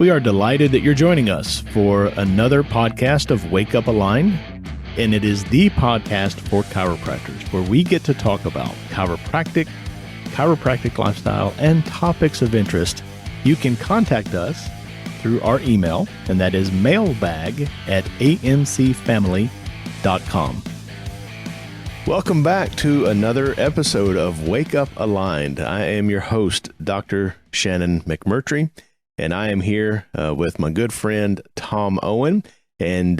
We are delighted that you're joining us for another podcast of Wake Up Aligned, and it is the podcast for chiropractors where we get to talk about chiropractic lifestyle, and topics of interest. You can contact us through our email, and that is mailbag@amcfamily.com. Welcome back to another episode of Wake Up Aligned. I am your host, Dr. Shannon McMurtry, and I am here with my good friend, Tom Owen, and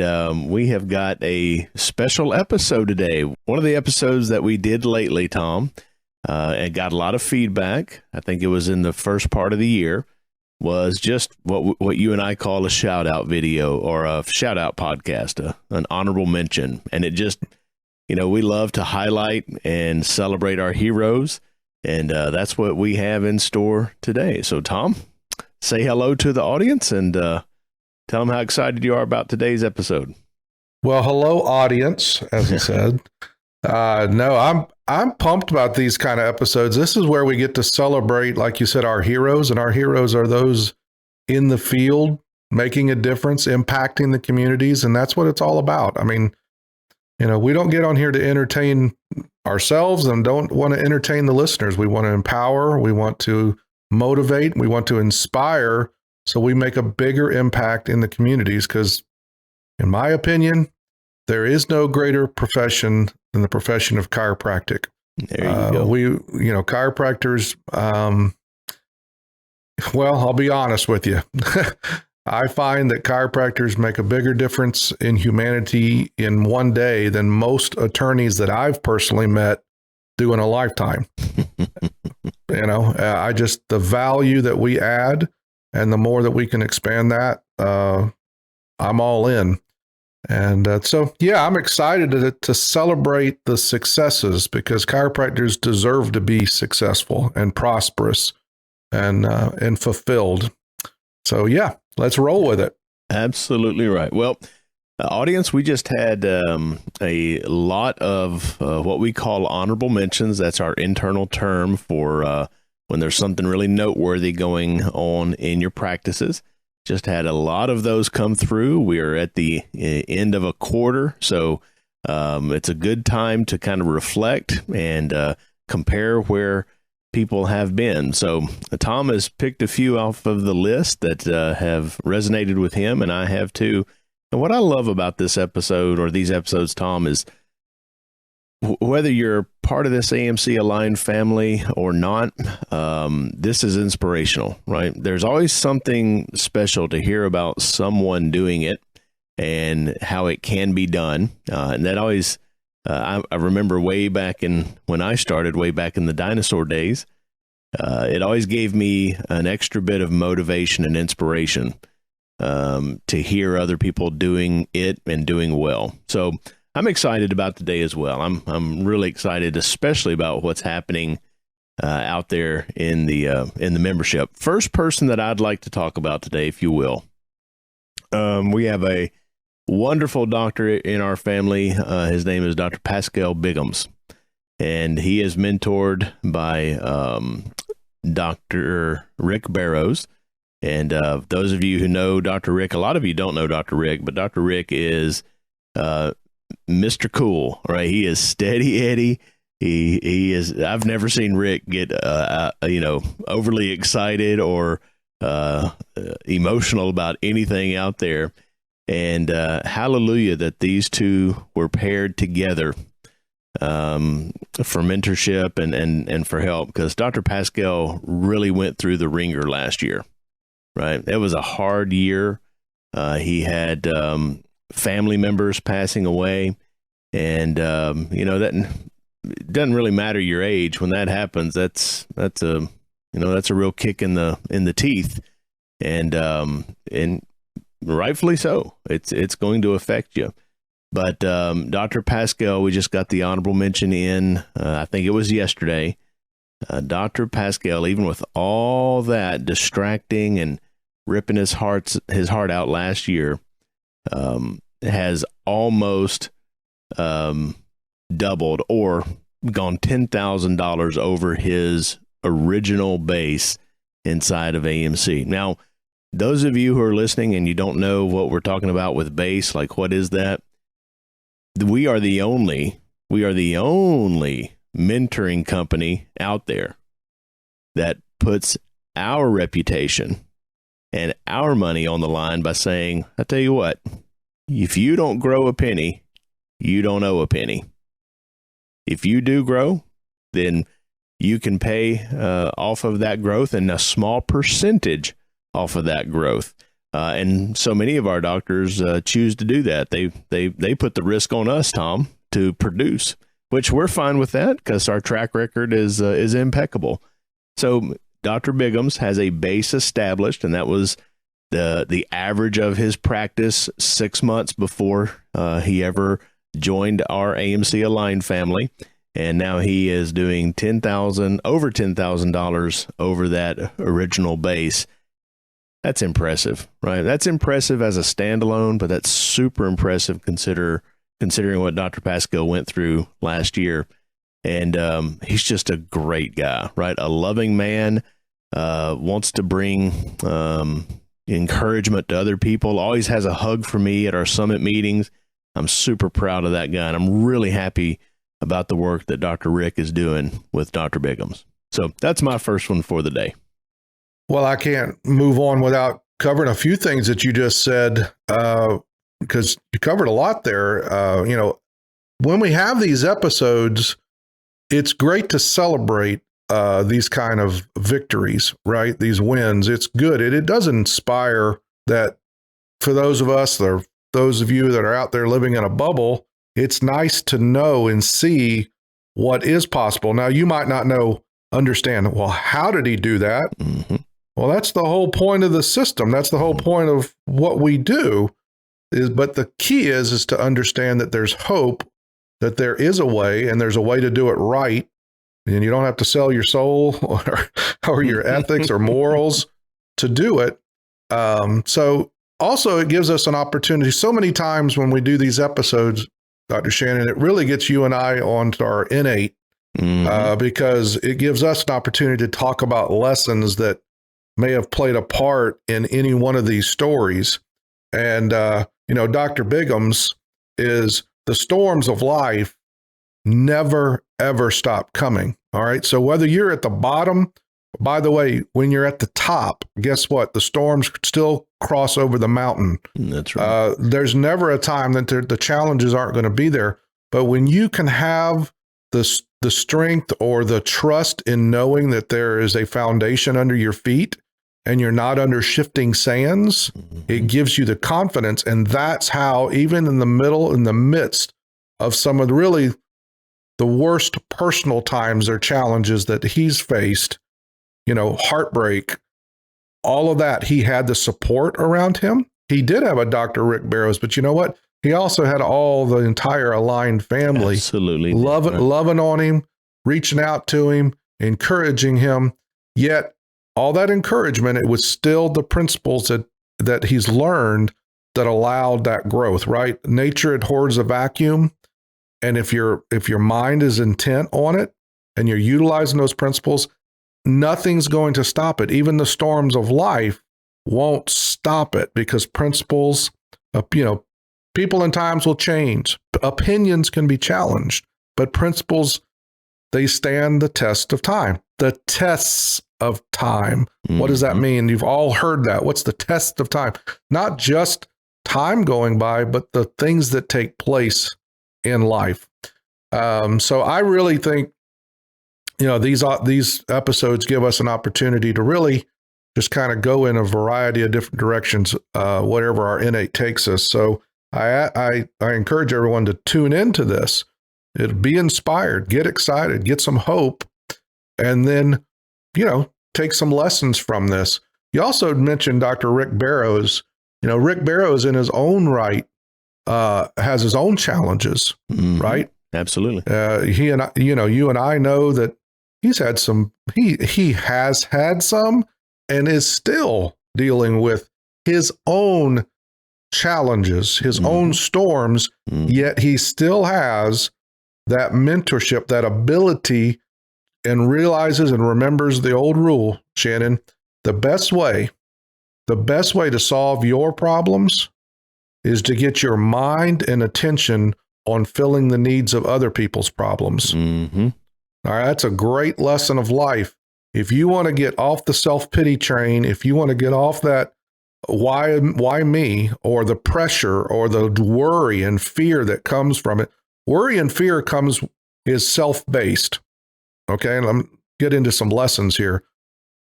we have got a special episode today. One of the episodes that we did lately, Tom, and got a lot of feedback. I think it was in the first part of the year, was just what you and I call a shout out video or a shout out podcast, an honorable mention. And it just, we love to highlight and celebrate our heroes. And that's what we have in store today. So Tom, say hello to the audience and tell them how excited you are about today's episode. Well, hello audience, as he said. No, I'm pumped about these kind of episodes. This is where we get to celebrate, like you said, our heroes, and our heroes are those in the field, making a difference, impacting the communities, and that's what it's all about. I mean, we don't get on here to entertain ourselves and don't want to entertain the listeners. We want to empower, we want to motivate, we want to inspire, so we make a bigger impact in the communities, because in my opinion, there is no greater profession than the profession of chiropractic. There you go. Chiropractors, well, I'll be honest with you. I find that chiropractors make a bigger difference in humanity in one day than most attorneys that I've personally met do in a lifetime. The value that we add, and the more that we can expand that, I'm all in. And I'm excited to celebrate the successes, because chiropractors deserve to be successful and prosperous and fulfilled. So, let's roll with it. Absolutely right. Well, audience, we just had a lot of what we call honorable mentions. That's our internal term for when there's something really noteworthy going on in your practices. Just had a lot of those come through. We are at the end of a quarter, so it's a good time to kind of reflect and compare where people have been. So Tom has picked a few off of the list that have resonated with him, and I have too. And what I love about this episode, or these episodes, Tom, is whether you're part of this AMC Aligned family or not, this is inspirational, right? There's always something special to hear about someone doing it and how it can be done. And that always, I remember way back when I started, way back in the dinosaur days, it always gave me an extra bit of motivation and inspiration to hear other people doing it and doing well. So I'm excited about today as well. I'm really excited, especially about what's happening out there in the membership. First person that I'd like to talk about today, if you will, we have a wonderful doctor in our family. His name is Dr. Pascal Biggums, and he is mentored by Dr. Rick Barrows. And those of you who know Dr. Rick, a lot of you don't know Dr. Rick, but Dr. Rick is Mr. Cool, right? He is steady Eddie. He is. I've never seen Rick get overly excited or emotional about anything out there. And hallelujah that these two were paired together for mentorship and for help, because Dr. Pascal really went through the ringer last year, right? It was a hard year. He had family members passing away, and that it doesn't really matter your age when that happens. That's a real kick in the teeth, and rightfully so. It's going to affect you. But Dr. Pascal, we just got the honorable mention in. I think it was yesterday. Dr. Pascal, even with all that distracting and ripping his heart out last year, has almost doubled or gone $10,000 over his original base inside of AMC. Now, those of you who are listening and you don't know what we're talking about with base, like what is that? We are the only mentoring company out there that puts our reputation and our money on the line by saying, I tell you what, if you don't grow a penny, you don't owe a penny. If you do grow, then you can pay off of that growth and a small percentage off of that growth. And so many of our doctors choose to do that. They put the risk on us, Tom, to produce, which we're fine with that because our track record is impeccable. So Dr. Biggums has a base established, and that was the average of his practice 6 months before he ever joined our AMC Aligned family. And now he is doing over $10,000 over that original base. That's impressive, right? That's impressive as a standalone, but that's super impressive considering what Dr. Pascal went through last year. And he's just a great guy, right? A loving man, wants to bring encouragement to other people, always has a hug for me at our summit meetings. I'm super proud of that guy, and I'm really happy about the work that Dr. Rick is doing with Dr. Biggums. So that's my first one for the day. Well, I can't move on without covering a few things that you just said, because you covered a lot there. When we have these episodes, it's great to celebrate these kind of victories, right? These wins. It's good. It does inspire that for those of us, or those of you that are out there living in a bubble, it's nice to know and see what is possible. Now, you might not understand, well, how did he do that? Mm-hmm. Well, that's the whole point of the system. That's the whole point of what we do. But the key is to understand that there's hope, that there is a way, and there's a way to do it right. And you don't have to sell your soul or your ethics or morals to do it. So also it gives us an opportunity. So many times when we do these episodes, Dr. Shannon, it really gets you and I onto our innate, because it gives us an opportunity to talk about lessons that may have played a part in any one of these stories. And, Dr. Biggums is the storms of life never, ever stop coming. All right. So whether you're at the bottom, by the way, when you're at the top, guess what? The storms still cross over the mountain. That's right. There's never a time that the challenges aren't going to be there. But when you can have the strength or the trust in knowing that there is a foundation under your feet and you're not under shifting sands, it gives you the confidence. And that's how, even in the midst of some of the worst personal times or challenges that he's faced, heartbreak, all of that, he had the support around him. He did have a Dr. Rick Barrows, but you know what? He also had the entire Aligned family. Absolutely. Loving on him, reaching out to him, encouraging him. Yet all that encouragement, it was still the principles that he's learned that allowed that growth, right? Nature abhors a vacuum. And if your mind is intent on it and you're utilizing those principles, nothing's going to stop it. Even the storms of life won't stop it, because principles, people and times will change. Opinions can be challenged, but principles, they stand the test of time. The tests of time. What does that mean? You've all heard that. What's the test of time? Not just time going by, but the things that take place in life. So I really think, these episodes give us an opportunity to really just kind of go in a variety of different directions, whatever our innate takes us. So I encourage everyone to tune into this. Be inspired, get excited, get some hope, and then, take some lessons from this. You also mentioned Dr. Rick Barrows. Rick Barrows in his own right has his own challenges, right? Absolutely. You and I know that he's had some, he has had some and is still dealing with his own challenges, his own storms, yet he still has that mentorship, that ability, and realizes and remembers the old rule, Shannon: the best way the best way to solve your problems is to get your mind and attention on filling the needs of other people's problems. Mm-hmm. All right, that's a great lesson of life. If you want to get off the self-pity train, if you want to get off that why me, or the pressure or the worry and fear that comes from it, worry and fear is self-based. Okay, and I'm get into some lessons here.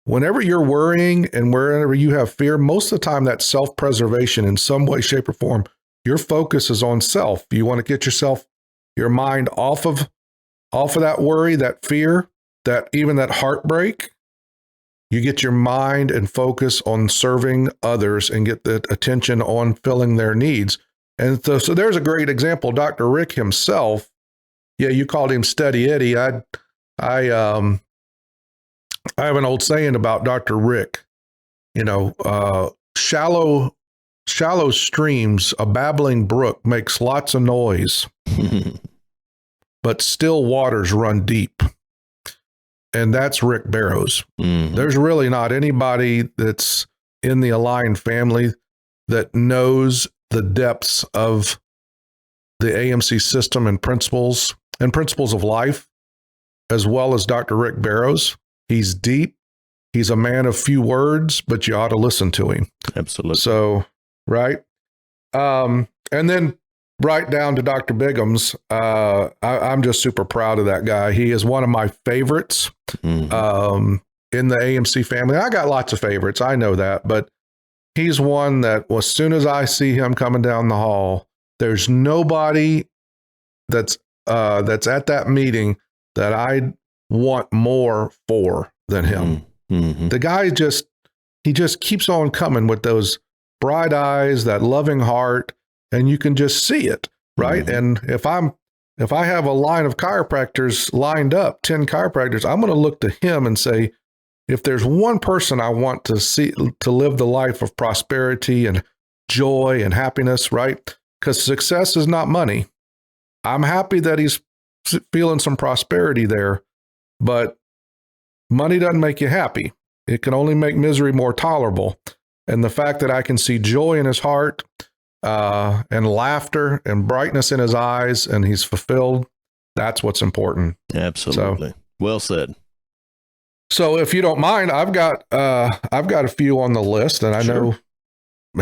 Whenever you're worrying and wherever you have fear, most of the time that's self-preservation in some way, shape, or form. Your focus is on self. You want to get your mind off of that worry, that fear, that heartbreak. You get your mind and focus on serving others and get the attention on filling their needs. And so there's a great example. Dr. Rick himself, yeah, you called him Steady Eddie. I have an old saying about Dr. Rick, shallow streams, a babbling brook makes lots of noise, but still waters run deep. And that's Rick Barrows. Mm-hmm. There's really not anybody that's in the Align family that knows the depths of the AMC system and principles of life, as well as Dr. Rick Barrows. He's deep. He's a man of few words, but you ought to listen to him. Absolutely. So, right. And then right down to Dr. Bigham's. I'm just super proud of that guy. He is one of my favorites in the AMC family. I got lots of favorites. I know that, but he's one that as soon as I see him coming down the hall, there's nobody that's at that meeting that I want more for than him. Mm-hmm. The guy he just keeps on coming with those bright eyes, that loving heart, and you can just see it, right? Mm-hmm. And if I have a line of chiropractors lined up, 10 chiropractors, I'm going to look to him and say, if there's one person I want to see to live the life of prosperity and joy and happiness, right? Because success is not money. I'm happy that he's feeling some prosperity there, but money doesn't make you happy. It can only make misery more tolerable. And the fact that I can see joy in his heart, and laughter and brightness in his eyes, and he's fulfilled, that's what's important. Absolutely. Well said. So if you don't mind, I've got a few on the list, and I know,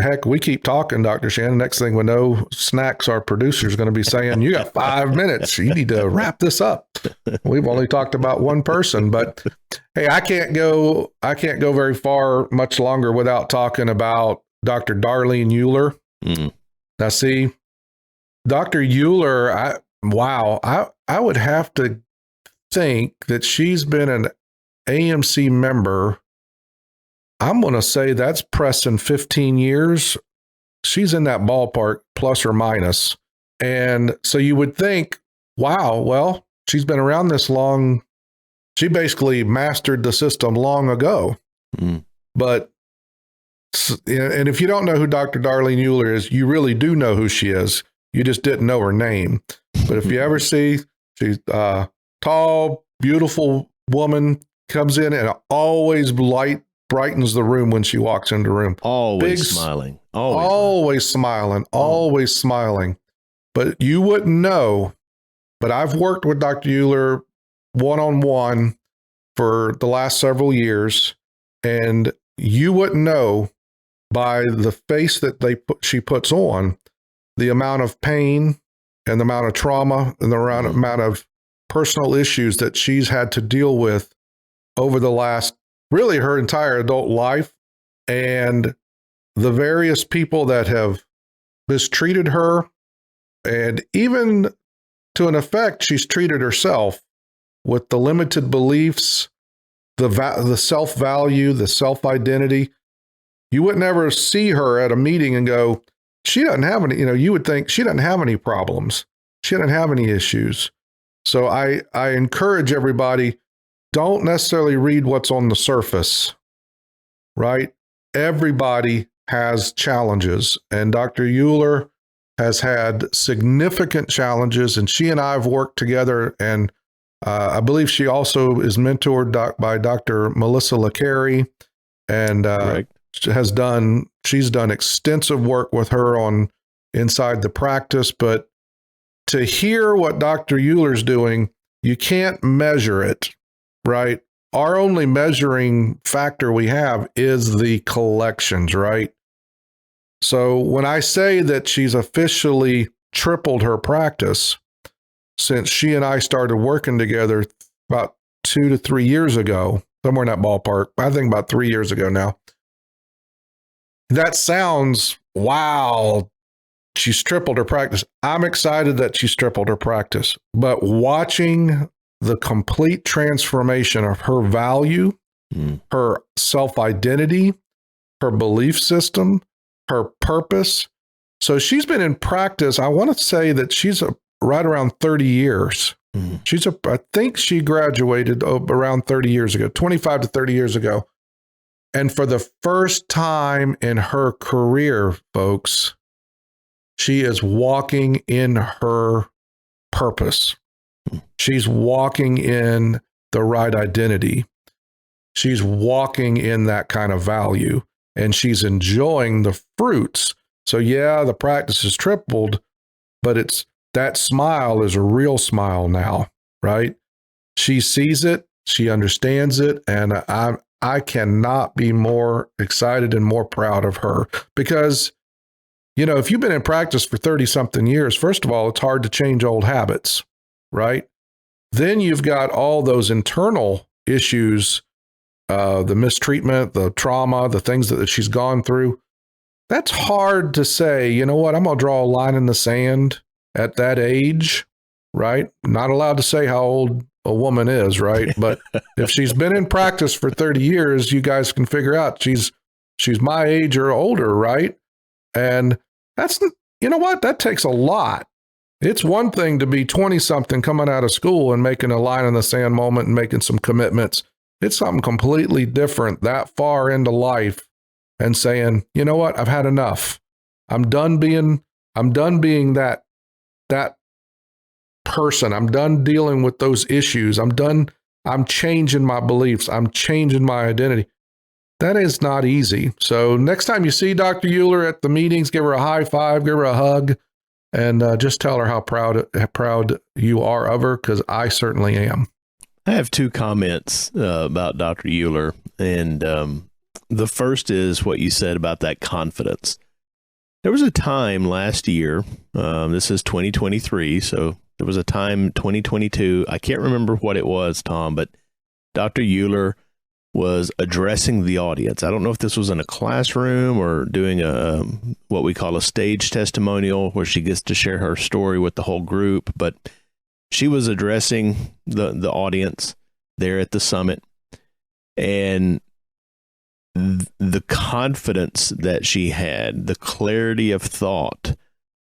heck, we keep talking, Dr. Shannon. Next thing we know, Snacks, our producer, is going to be saying, you got 5 minutes. You need to wrap this up. We've only talked about one person, but hey, I can't go very far much longer without talking about Dr. Darlene Euler. Mm-hmm. Now, see, Dr. Euler, I would have to think that she's been an AMC member. I'm going to say that's pressing 15 years. She's in that ballpark, plus or minus. And so you would think, wow, well, she's been around this long. She basically mastered the system long ago. Mm. But and if you don't know who Dr. Darlene Euler is, you really do know who she is. You just didn't know her name. But if you ever see, she's a tall, beautiful woman, comes in and always brightens the room when she walks into the room. Always smiling. Always smiling. But you wouldn't know. But I've worked with Dr. Euler one-on-one for the last several years, and you wouldn't know by the face that she puts on, the amount of pain and the amount of trauma and the amount of personal issues that she's had to deal with over the last, really her entire adult life, and the various people that have mistreated her, and even to an effect, she's treated herself with the limited beliefs, the self-value, the self-identity. You would never see her at a meeting and go, she doesn't have any, you would think she doesn't have any problems. She doesn't have any issues. So I encourage everybody, don't necessarily read what's on the surface, right? Everybody has challenges, and Dr. Euler has had significant challenges, and she and I have worked together, and I believe she also is mentored by Dr. Melissa LeCarey, and she's done extensive work with her on inside the practice, but to hear what Dr. Euler's doing, you can't measure it, right? Our only measuring factor we have is the collections, right? So when I say that she's officially tripled her practice since she and I started working together about 2 to 3 years ago, somewhere in that ballpark, I think about 3 years ago now. That sounds, wow, she's tripled her practice. I'm excited that she's tripled her practice, but watching the complete transformation of her value, her self-identity, her belief system, her purpose. So she's been in practice. I want to say that she's right around 30 years. I think she graduated around 30 years ago, 25 to 30 years ago. And for the first time in her career, folks, she is walking in her purpose. She's walking in the right identity. She's walking in that kind of value, and she's enjoying the fruits. So yeah, the practice is tripled, but that smile is a real smile now, right? She sees it, she understands it, and I cannot be more excited and more proud of her because, you know, if you've been in practice for 30 something years, first of all, it's hard to change old habits, right? Then you've got all those internal issues, the mistreatment, the trauma, the things that she's gone through. That's hard to say, you know what, I'm going to draw a line in the sand at that age, right? Not allowed to say how old a woman is, right? But if she's been in practice for 30 years, you guys can figure out she's my age or older, right? And that's, you know what, that takes a lot. It's one thing to be 20 something coming out of school and making a line in the sand moment and making some commitments. It's something completely different that far into life and saying, you know what, I've had enough. I'm done being that person. I'm done dealing with those issues. I'm changing my beliefs. I'm changing my identity. That is not easy. So next time you see Dr. Euler at the meetings, give her a high five, give her a hug, and just tell her how proud you are of her, because I certainly am. I have two comments about Dr. Euler, and the first is what you said about that confidence. There was a time last year, this is 2023, so there was a time 2022, I can't remember what it was, Tom, but Dr. Euler was addressing the audience. I don't know if this was in a classroom or doing what we call a stage testimonial, where she gets to share her story with the whole group, but she was addressing the audience there at the summit, and the confidence that she had, the clarity of thought,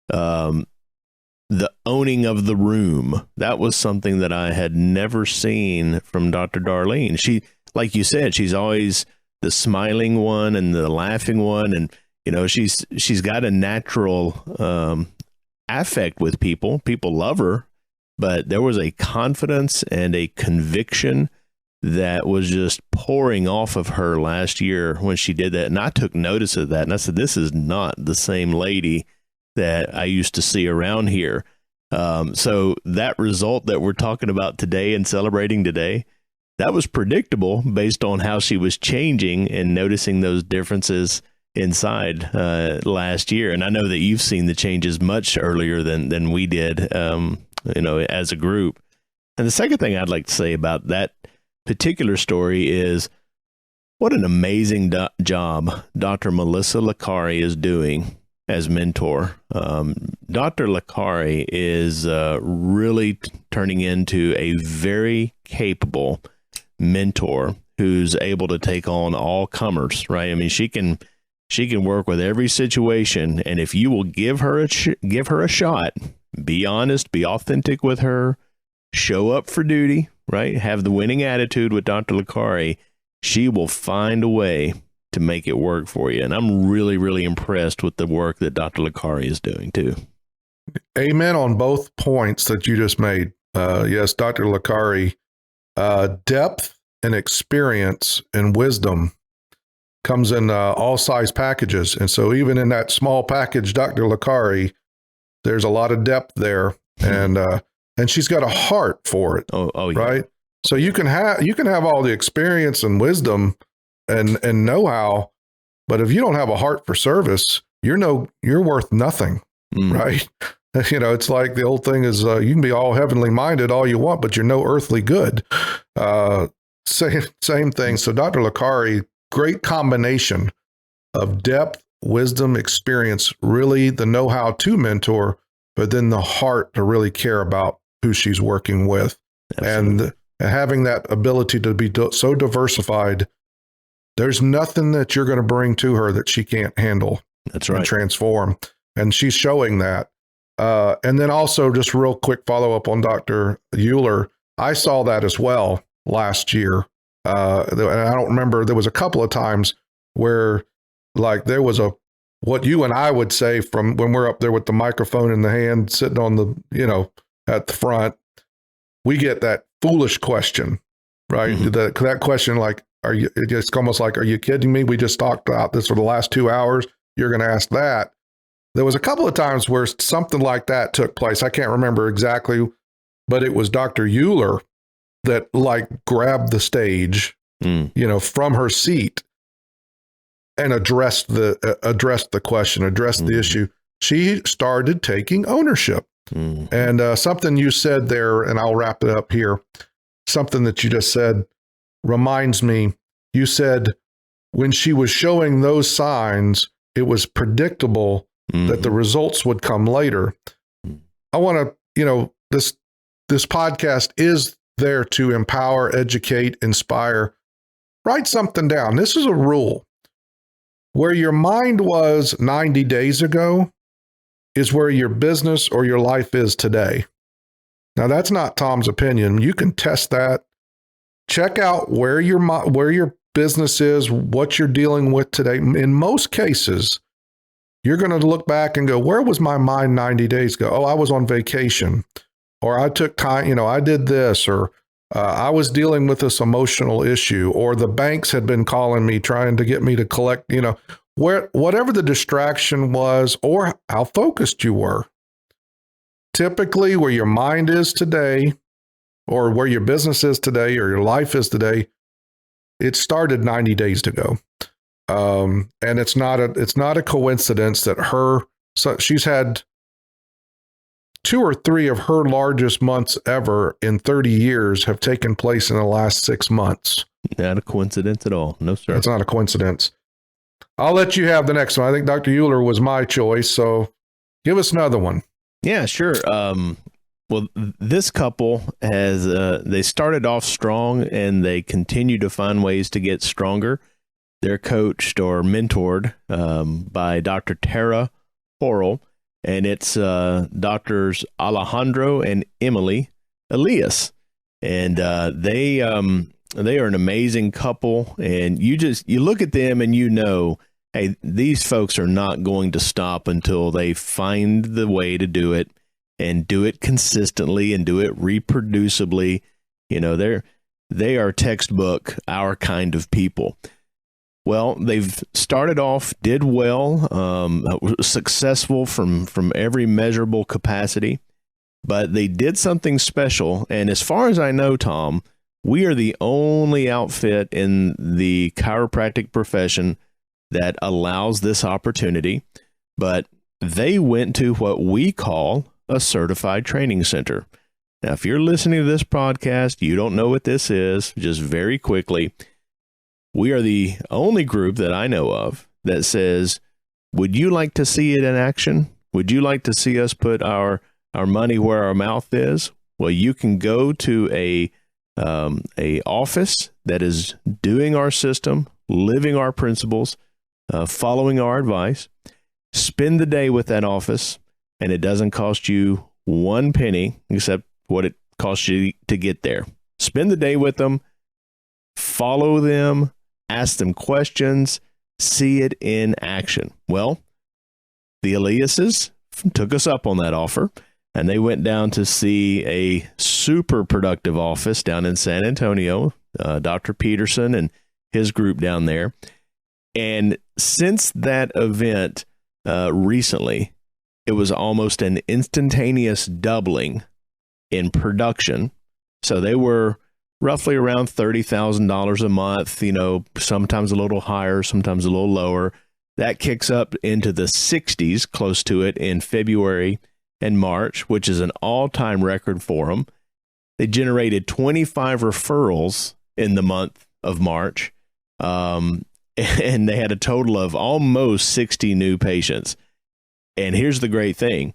the owning of the room, that was something that I had never seen from Dr. Darlene. She, like you said, she's always the smiling one and the laughing one, and you know, she's got a natural affect with people. People love her, but there was a confidence and a conviction that was just pouring off of her last year when she did that. And I took notice of that. And I said, this is not the same lady that I used to see around here. So that result that we're talking about today and celebrating today, that was predictable based on how she was changing and noticing those differences inside last year. And I know that you've seen the changes much earlier than we did, you know, as a group. And the second thing I'd like to say about that particular story is what an amazing job Dr. Melissa Licari is doing as mentor. Dr. Licari is really turning into a very capable mentor who's able to take on all comers, right? I mean, she can work with every situation, and if you will give her a shot, be honest, be authentic with her, show up for duty, right? Have the winning attitude with Dr. Licari, she will find a way to make it work for you. And I'm really, really impressed with the work that Dr. Licari is doing too. Amen on both points that you just made. Yes, Dr. Licari, depth and experience and wisdom comes in all size packages. And so even in that small package, Dr. Licari, there's a lot of depth there. And she's got a heart for it. Oh, yeah. Right. So you can have all the experience and wisdom and know-how, but if you don't have a heart for service, you're worth nothing. Right. It's like the old thing is you can be all heavenly minded all you want, but you're no earthly good. Same thing. So Dr. Licari, great combination of depth, wisdom, experience, really the know-how to mentor, but then the heart to really care about who she's working with. Absolutely. And having that ability to be so diversified, there's nothing that you're going to bring to her that she can't handle. That's right. And transform. And she's showing that. And then also just real quick follow-up on Dr. Euler. I saw that as well last year. And I don't remember, there was a couple of times where like there was what you and I would say from when we're up there with the microphone in the hand, sitting on the, at the front, we get that foolish question, right? Mm-hmm. That question, like, it's almost like, are you kidding me? We just talked about this for the last 2 hours. You're going to ask that. There was a couple of times where something like that took place. I can't remember exactly, but it was Dr. Euler that like grabbed the stage, from her seat and addressed the question, addressed the issue. She started taking ownership. And something you said there, and I'll wrap it up here. Something that you just said reminds me, you said when she was showing those signs, it was predictable that the results would come later. I want to, this podcast is there to empower, educate, inspire. Write something down. This is a rule. Where your mind was 90 days ago is where your business or your life is today. Now, that's not Tom's opinion. You can test that. Check out where your business is, what you're dealing with today. In most cases, you're going to look back and go, where was my mind 90 days ago? Oh, I was on vacation, or I took I did this, or I was dealing with this emotional issue, or the banks had been calling me trying to get me to collect, whatever the distraction was, or how focused you were. Typically, where your mind is today, or where your business is today, or your life is today, it started 90 days ago. And it's not a coincidence that she's had 2 or 3 of her largest months ever in 30 years have taken place in the last 6 months. Not a coincidence at all. No, sir. It's not a coincidence. I'll let you have the next one. I think Dr. Euler was my choice, so give us another one. Yeah, sure. Well, this couple has, they started off strong and they continue to find ways to get stronger. They're coached or mentored by Dr. Tara Horrell, and it's Doctors Alejandro and Emily Elias. And they are an amazing couple. And you look at them and hey, these folks are not going to stop until they find the way to do it and do it consistently and do it reproducibly. They are textbook, our kind of people. Well, they've started off, did well, successful from every measurable capacity, but they did something special. And as far as I know, Tom, we are the only outfit in the chiropractic profession that allows this opportunity, but they went to what we call a certified training center. Now, if you're listening to this podcast, you don't know what this is, just very quickly, we are the only group that I know of that says, would you like to see it in action? Would you like to see us put our money where our mouth is? Well, you can go to a office that is doing our system, living our principles, following our advice, spend the day with that office, and it doesn't cost you 1 penny except what it costs you to get there. Spend the day with them, follow them, ask them questions, see it in action. Well, the Eliases took us up on that offer, and they went down to see a super productive office down in San Antonio, Dr. Peterson and his group down there. And since that event recently, it was almost an instantaneous doubling in production. So they were roughly around $30,000 a month, sometimes a little higher, sometimes a little lower. That kicks up into the 60s, close to it, in February and March, which is an all-time record for them. They generated 25 referrals in the month of March, and they had a total of almost 60 new patients. And here's the great thing.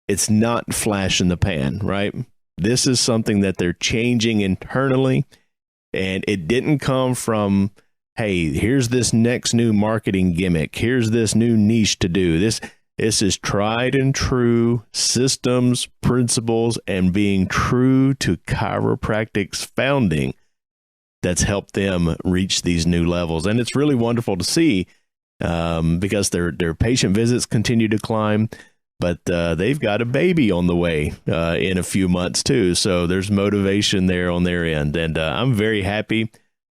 It's not flash in the pan, right? This is something that they're changing internally, and it didn't come from, hey, here's this next new marketing gimmick. Here's this new niche to do. This is tried and true systems, principles, and being true to chiropractic's founding that's helped them reach these new levels. And it's really wonderful to see because their patient visits continue to climb, but they've got a baby on the way in a few months too. So there's motivation there on their end. And I'm very happy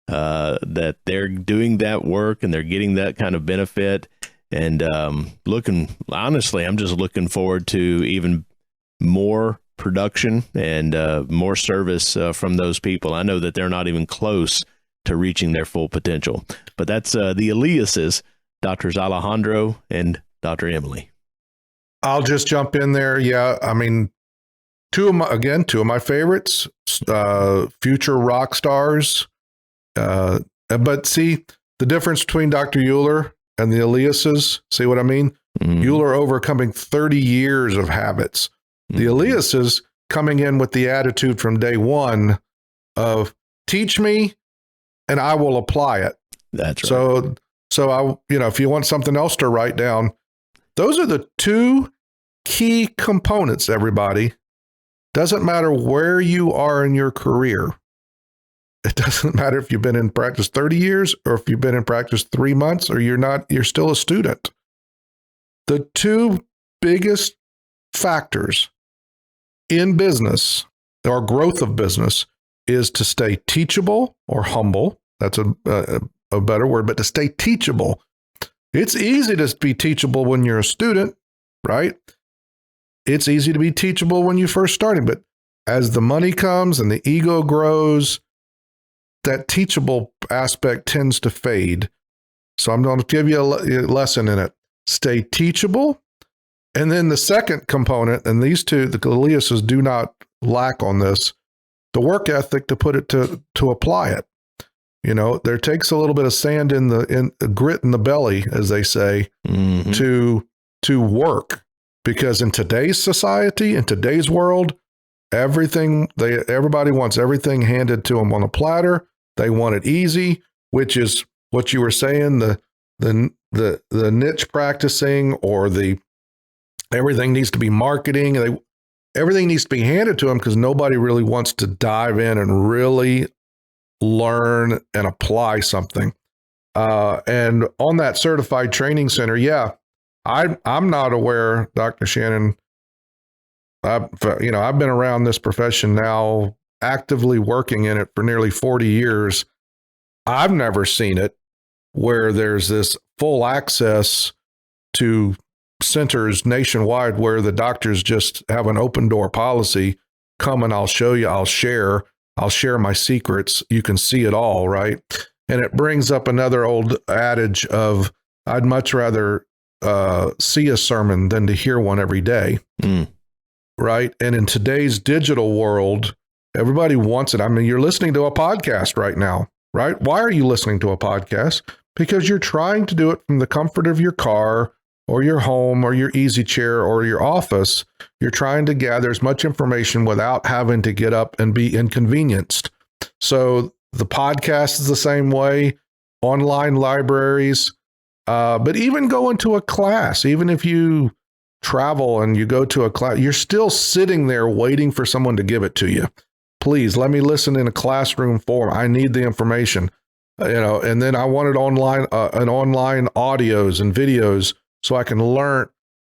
that they're doing that work and they're getting that kind of benefit. And honestly, I'm just looking forward to even more production and more service from those people. I know that they're not even close to reaching their full potential. But that's the Eliases, Drs. Alejandro and Dr. Emily. I'll just jump in there. Yeah, I mean, two of my favorites, future rock stars. But see, the difference between Dr. Euler and the Eliases, see what I mean? Mm-hmm. Euler overcoming 30 years of habits. The Eliases coming in with the attitude from day one of teach me and I will apply it. That's right. So I, if you want something else to write down, those are the two key components, everybody. Doesn't matter where you are in your career. It doesn't matter if you've been in practice 30 years or if you've been in practice 3 months or you're still a student. The two biggest factors in business or growth of business is to stay teachable or humble. That's a better word, but to stay teachable. It's easy to be teachable when you're a student, right? It's easy to be teachable when you're first starting, but as the money comes and the ego grows, that teachable aspect tends to fade. So I'm going to give you a lesson in it. Stay teachable. And then the second component, and these two, the Eliases do not lack on this, the work ethic to put it to apply it. There takes a little bit of sand in the grit in the belly, as they say, mm-hmm. to work. Because in today's society, in today's world, everybody wants everything handed to them on a platter. They want it easy, which is what you were saying, the niche practicing or everything needs to be marketing. Everything needs to be handed to them because nobody really wants to dive in and really learn and apply something. And on that certified training center, yeah, I'm not aware, Dr. Shannon. I've been around this profession now, actively working in it for nearly 40 years. I've never seen it where there's this full access to centers nationwide where the doctors just have an open door policy. Come and I'll show you, I'll share my secrets. You can see it all, right? And it brings up another old adage of I'd much rather see a sermon than to hear one every day. Right? And in today's digital world, everybody wants it. I mean, you're listening to a podcast right now, right? Why are you listening to a podcast? Because you're trying to do it from the comfort of your car or your home or your easy chair or your office. You're trying to gather as much information without having to get up and be inconvenienced. So the podcast is the same way, online libraries, but even going to a class, even if you travel and you go to a class, you're still sitting there waiting for someone to give it to you. Please let me listen in a classroom form. I need the information, and then I wanted online audios and videos so I can learn.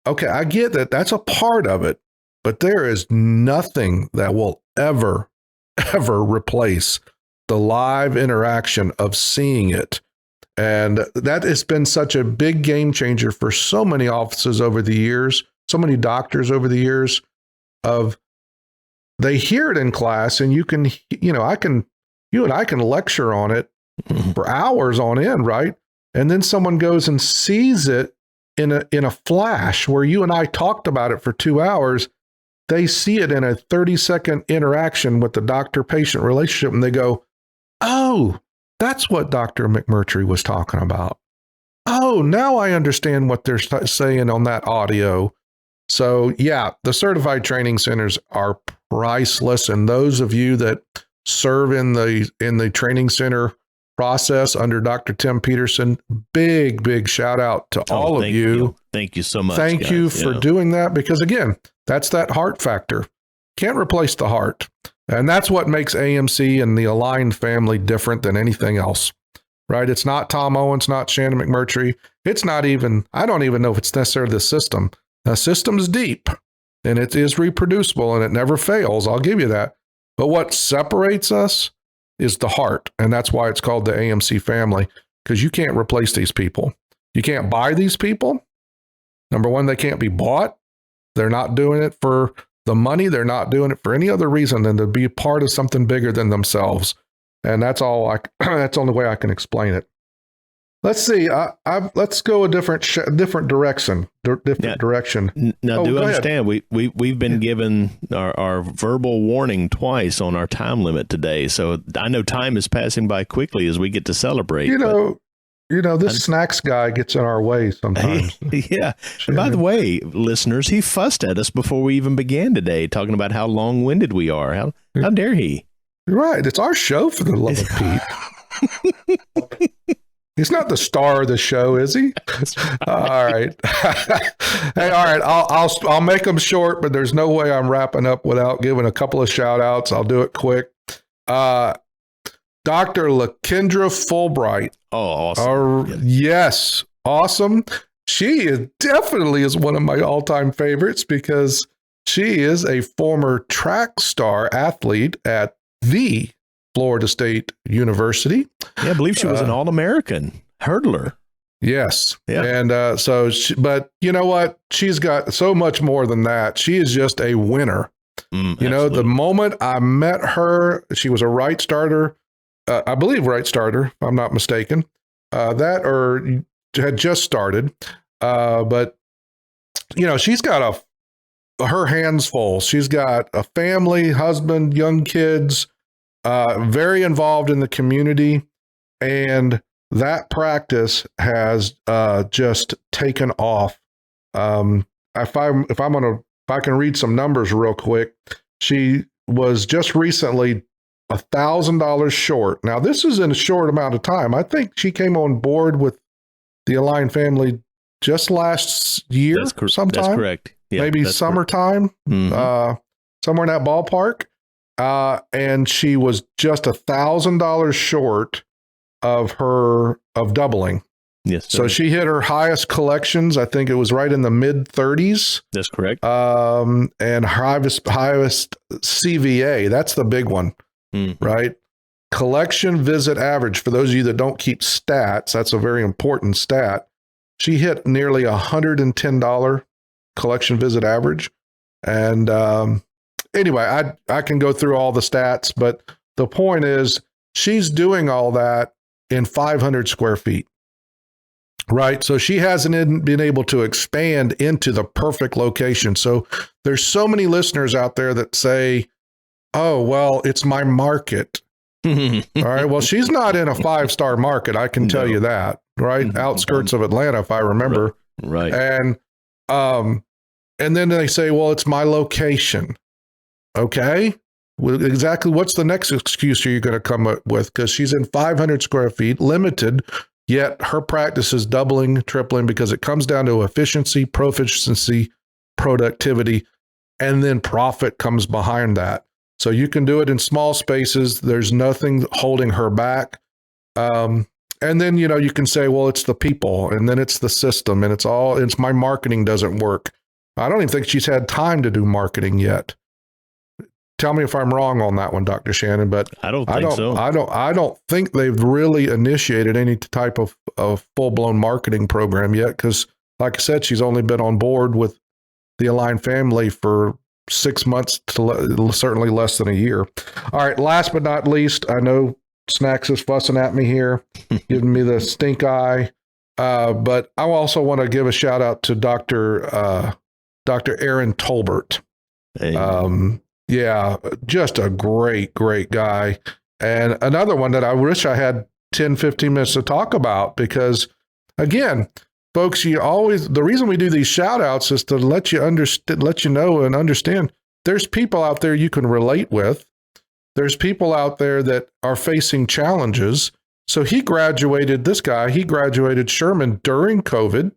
Okay, I get that. That's a part of it, but there is nothing that will ever replace the live interaction of seeing it And that has been such a big game changer for so many offices over the years, so many doctors over the years of they hear it in class and you and I can lecture on it for hours on end, right? And then someone goes and sees it in a flash where you and I talked about it for 2 hours. They see it in a 30-second interaction with the doctor-patient relationship and they go, oh, that's what Dr. McMurtry was talking about. Oh, now I understand what they're saying on that audio. So yeah, the certified training centers are priceless. And those of you that serve in the training center process under Dr. Tim Peterson, big shout out to all of you. Thank you so much. Thank guys. you for doing that, because again, that's that heart factor. Can't replace the heart. And that's what makes AMC and the Align family different than anything else, right? It's not Tom Owen, it's not Shannon McMurtry. It's not even, I don't even know if it's necessarily the system. The system's deep and it is reproducible and it never fails. I'll give you that. But what separates us is the heart. And that's why it's called the AMC family, because you can't replace these people. You can't buy these people. Number one, they can't be bought. They're not doing it for the money. They're not doing it for any other reason than to be part of something bigger than themselves. And that's all. That's the only way I can explain it. Let's see. Let's go a different direction. Direction. Now, do understand we've been given our verbal warning twice on our time limit today. So I know time is passing by quickly as we get to celebrate. This snacks guy gets in our way sometimes. Yeah. And by the way, listeners, he fussed at us before we even began today, talking about how long-winded we are. How dare he? Right. It's our show, for the love of Pete. He's not the star of the show, is he? All right. Hey, all right. I'll make them short, but there's no way I'm wrapping up without giving a couple of shout outs. I'll do it quick. Dr. LaKendra Fulbright. Oh, awesome. Yes. Awesome. She definitely is one of my all-time favorites because she is a former track star athlete at the Florida State University. Yeah, I believe she was an All-American hurdler. Yes. Yeah. And but you know what? She's got so much more than that. She is just a winner. The moment I met her, she was a right starter. I believe right starter, if I'm not mistaken. Or had just started. But, she's got her hands full. She's got a family, husband, young kids, very involved in the community. And that practice has just taken off. If I can read some numbers real quick, she was just recently $1,000 short. Now, this is in a short amount of time. I think she came on board with the Align family just last year sometime. That's correct. Yeah, maybe summertime, somewhere in that ballpark. And she was just $1,000 short of doubling. Yes. Sir. So she hit her highest collections. I think it was right in the mid 30s. That's correct. And highest CVA. That's the big one, right? Collection visit average. For those of you that don't keep stats, that's a very important stat. She hit nearly $110 collection visit average. And anyway, I can go through all the stats, but the point is she's doing all that in 500 square feet. Right. So she hasn't been able to expand into the perfect location. So there's so many listeners out there that say, oh, well, it's my market. All right. Well, she's not in a 5-star market. I can tell you that. Right. Outskirts of Atlanta, if I remember. Right. And then they say, well, it's my location. Okay. Well, exactly. What's the next excuse are you going to come up with? Because she's in 500 square feet, limited. Yet her practice is doubling, tripling, because it comes down to efficiency, proficiency, productivity, and then profit comes behind that. So you can do it in small spaces. There's nothing holding her back. And then, you can say, well, it's the people, and then it's the system, and it's my marketing doesn't work. I don't even think she's had time to do marketing yet. tell me if I'm wrong on that one, Dr. Shannon, but I don't think so. I don't think they've really initiated any type of full-blown marketing program yet, because like I said, she's only been on board with the Align family for 6 months to certainly less than a year. All right, last but not least, I know Snacks is fussing at me here, giving me the stink eye, but I also want to give a shout out to Dr. Aaron Tolbert. Hey. Yeah, just a great guy. And another one that I wish I had 10, 15 minutes to talk about, because again, folks, the reason we do these shout outs is to let you know and understand there's people out there you can relate with. There's people out there that are facing challenges. So he graduated Sherman during COVID,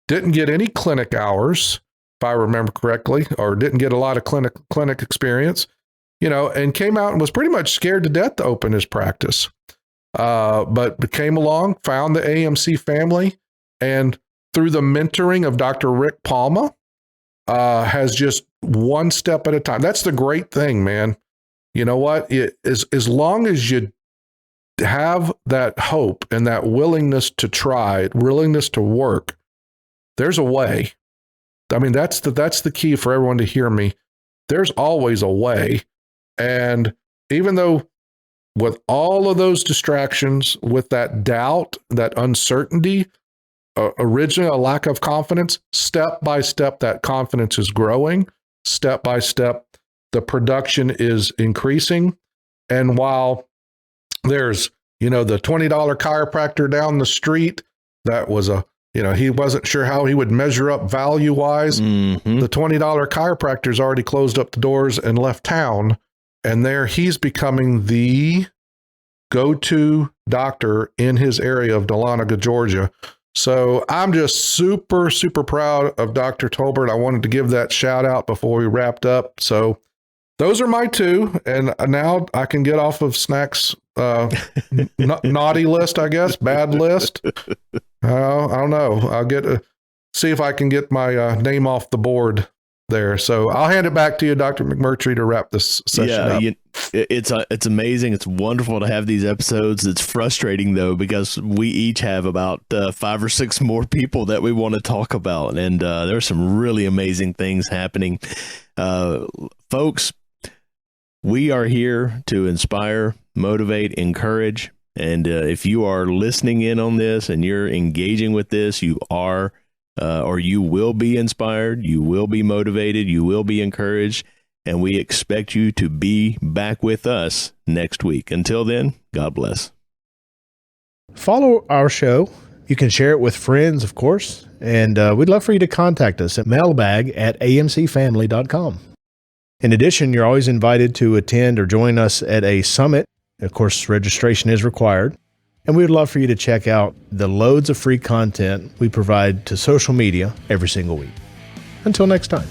didn't get any clinic hours, if I remember correctly, or didn't get a lot of clinic experience, and came out and was pretty much scared to death to open his practice. But came along, found the AMC family, and through the mentoring of Dr. Rick Palma, has just one step at a time. That's the great thing, man. You know what? As long as you have that hope and that willingness to try, willingness to work, there's a way. I mean, that's the key for everyone to hear me. There's always a way. And even though with all of those distractions, with that doubt, that uncertainty, originally a lack of confidence, step by step, that confidence is growing. Step by step, the production is increasing. And while there's, the $20 chiropractor down the street, that was he wasn't sure how he would measure up value-wise. Mm-hmm. The $20 chiropractor's already closed up the doors and left town. And there he's becoming the go-to doctor in his area of Dahlonega, Georgia. So I'm just super, super proud of Dr. Tolbert. I wanted to give that shout out before we wrapped up. So those are my two. And now I can get off of Snacks' naughty list, I guess, bad list. I don't know. I'll see if I can get my name off the board there. So I'll hand it back to you, Dr. McMurtry, to wrap this session up. It's amazing. It's wonderful to have these episodes. It's frustrating though, because we each have about 5 or 6 more people that we want to talk about. And there's some really amazing things happening. Folks, we are here to inspire, motivate, encourage. And if you are listening in on this and you're engaging with this, you are, or you will be inspired, you will be motivated, you will be encouraged, and we expect you to be back with us next week. Until then, God bless. Follow our show. You can share it with friends, of course, and we'd love for you to contact us at mailbag@amcfamily.com. In addition, you're always invited to attend or join us at a summit. Of course, registration is required. And we would love for you to check out the loads of free content we provide to social media every single week. Until next time.